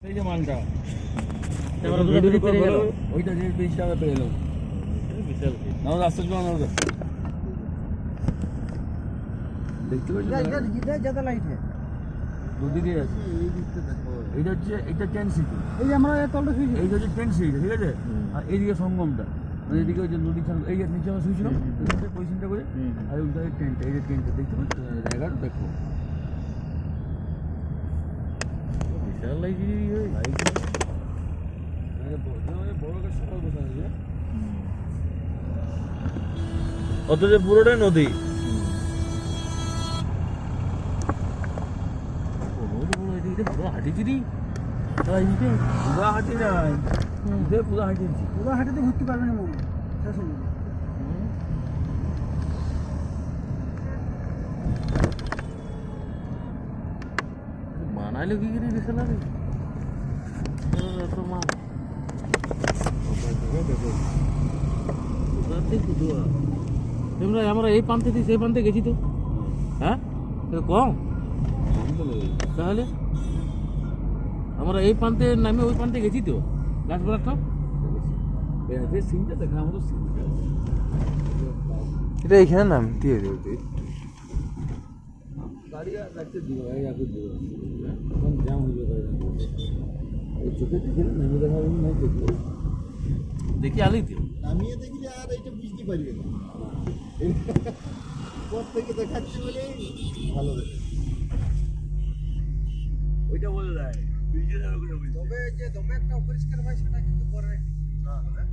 এই যে মানটা এবার ভিডিও পেরে গেল ওইটা যে 20 টাকা পেয়ে এলো বিশাল নাও রাস্তা চলো নাও দেখতে পাচ্ছ इधर इधर ज्यादा लाइट है দুদিকে আছে এইটা হচ্ছে এটা 10 সিট এই যে আমরা তলটা শুয়েছি এইটা হচ্ছে 10 সিট ঠিক আছে আর এইদিকে সঙ্গমটা মানে এইদিকে ওই যে নদী এই যে নিচে আমরা শুয়েছিলাম এইটা পজিশনটা করে আর ওইটা টেন্ট এই যে টেন্টটা দেখতে পাচ্ছ জায়গাটা দেখো বিশাল লাগি ওই লাইট বড় গাছ সকাল বসে আছে অথচ পুরোটাই নদী পুরো হাঁটিছিরি পুরা হাঁটি নাই পুরা হাঁটিছি পুরো হাঁটাতে ঘুরতে পারবে না মামা শেষ হয়ে যাবে। বানাইলো কি করে বিশাল লাগে এত মা আমরা এই প্রান্তে থেকে সেই প্রান্তে গেছি তো হ্যাঁ কম তাহলে আমরা এই প্রান্তে নামে ওই প্রান্তে গেছি তো গাছপালা সব যে সিনটা দেখা আমাদের সিনটা এটা এখানে নাম দিয়ে দেবো গাড়ি আর রাখতে দিব এই রাখতে দিব এখন জ্যাম হয়ে যাবে এই চোখে দেখে নেমে দেখা হবে না দেখো দেখি আলি তো নামিয়ে দেখলে আর এটা বুঝতে পারবে না কোথ থেকে দেখাচ্ছে বলে ভালো দেখে ওইটা বলে দেয় বিজে যাবে করে তবে যে দমে একটা অপরিষ্কার ভাই সেটা কিন্তু করে রাখি